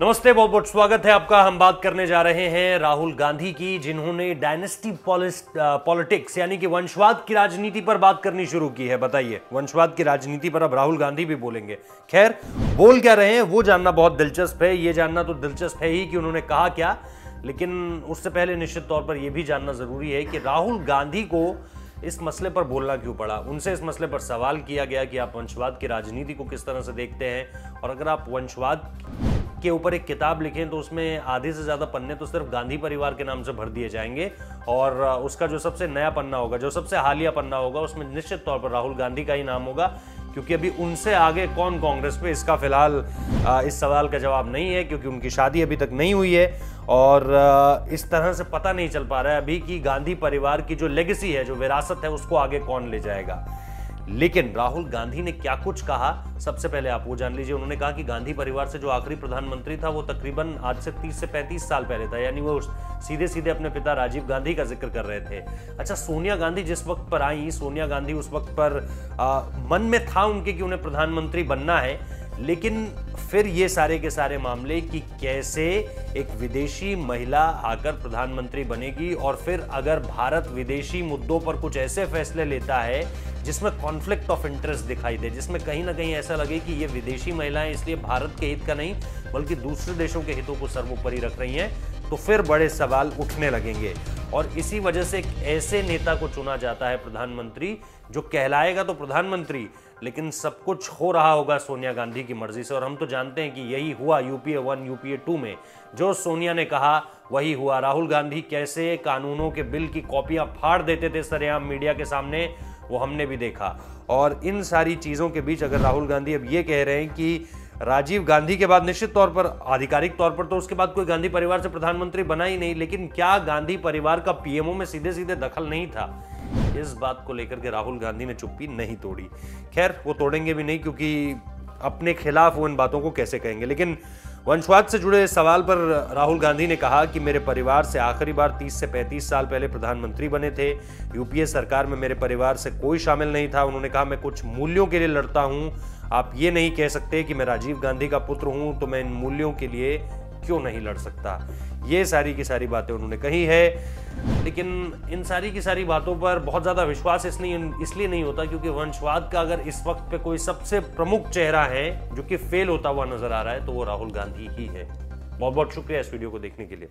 नमस्ते, बहुत बहुत स्वागत है आपका। हम बात करने जा रहे हैं राहुल गांधी की, जिन्होंने डायनेस्टी पॉलिटिक्स यानी कि वंशवाद की राजनीति पर बात करनी शुरू की है। बताइए, वंशवाद की राजनीति पर अब राहुल गांधी भी बोलेंगे। खैर, बोल क्या रहे हैं वो जानना बहुत दिलचस्प है। ये जानना तो दिलचस्प है ही कि उन्होंने कहा क्या, लेकिन उससे पहले निश्चित तौर पर यह भी जानना जरूरी है कि राहुल गांधी को इस मसले पर बोलना क्यों पड़ा। उनसे इस मसले पर सवाल किया गया कि आप वंशवाद की राजनीति को किस तरह से देखते हैं, और अगर आप वंशवाद के ऊपर एक किताब लिखें तो उसमें आधे से ज्यादा पन्ने तो सिर्फ गांधी परिवार के नाम से भर दिए जाएंगे, और उसका जो सबसे नया पन्ना होगा, जो सबसे हालिया पन्ना होगा, उसमें निश्चित तौर पर राहुल गांधी का ही नाम होगा। क्योंकि अभी उनसे आगे कौन कांग्रेस पे, इसका फिलहाल इस सवाल का जवाब नहीं है, क्योंकि उनकी शादी अभी तक नहीं हुई है और इस तरह से पता नहीं चल पा रहा है अभी कि गांधी परिवार की जो लेगेसी है, जो विरासत है, उसको आगे कौन ले जाएगा। लेकिन राहुल गांधी ने क्या कुछ कहा, सबसे पहले आप वो जान लीजिए। उन्होंने कहा कि गांधी परिवार से जो आखिरी प्रधानमंत्री था वो तकरीबन आज से 30 से 35 साल पहले था, यानी वो सीधे सीधे अपने पिता राजीव गांधी का जिक्र कर रहे थे। अच्छा, सोनिया गांधी जिस वक्त पर आई, सोनिया गांधी उस वक्त पर मन में था उनके कि उन्हें प्रधानमंत्री बनना है, लेकिन फिर ये सारे के सारे मामले कि कैसे एक विदेशी महिला आकर प्रधानमंत्री बनेगी, और फिर अगर भारत विदेशी मुद्दों पर कुछ ऐसे फैसले लेता है जिसमें कॉन्फ्लिक्ट ऑफ इंटरेस्ट दिखाई दे, जिसमें कहीं ना कहीं ऐसा लगे कि ये विदेशी महिलाएं इसलिए भारत के हित का नहीं बल्कि दूसरे देशों के हितों को सर्वोपरि रख रही हैं, तो फिर बड़े सवाल उठने लगेंगे। और इसी वजह से एक ऐसे नेता को चुना जाता है प्रधानमंत्री, जो कहलाएगा तो प्रधानमंत्री, लेकिन सब कुछ हो रहा होगा सोनिया गांधी की मर्जी से। और हम तो जानते हैं कि यही हुआ यूपीए 1 यूपीए 2 में। जो सोनिया ने कहा वही हुआ। राहुल गांधी कैसे कानूनों के बिल की कॉपियां फाड़ देते थे सरेआम मीडिया के सामने, वो हमने भी देखा। और इन सारी चीजों के बीच अगर राहुल गांधी अब ये कह रहे हैं कि राजीव गांधी के बाद, निश्चित तौर पर आधिकारिक तौर पर तो उसके बाद कोई गांधी परिवार से प्रधानमंत्री बना ही नहीं, लेकिन क्या गांधी परिवार का पीएमओ में सीधे सीधे दखल नहीं था? इस बात को लेकर के राहुल गांधी ने चुप्पी नहीं तोड़ी। खैर, वो तोड़ेंगे भी नहीं, क्योंकि अपने खिलाफ वो इन बातों को कैसे कहेंगे। लेकिन वंशवाद से जुड़े सवाल पर राहुल गांधी ने कहा कि मेरे परिवार से आखिरी बार 30 से 35 साल पहले प्रधानमंत्री बने थे। यूपीए सरकार में मेरे परिवार से कोई शामिल नहीं था। उन्होंने कहा, मैं कुछ मूल्यों के लिए लड़ता हूं। आप ये नहीं कह सकते कि मैं राजीव गांधी का पुत्र हूं तो मैं इन मूल्यों के लिए क्यों नहीं लड़ सकता। ये सारी की सारी बातें उन्होंने कही है। लेकिन इन सारी की सारी बातों पर बहुत ज्यादा विश्वास इसलिए नहीं होता क्योंकि वंशवाद का अगर इस वक्त पे कोई सबसे प्रमुख चेहरा है जो कि फेल होता हुआ नजर आ रहा है, तो वो राहुल गांधी ही है। बहुत बहुत शुक्रिया इस वीडियो को देखने के लिए।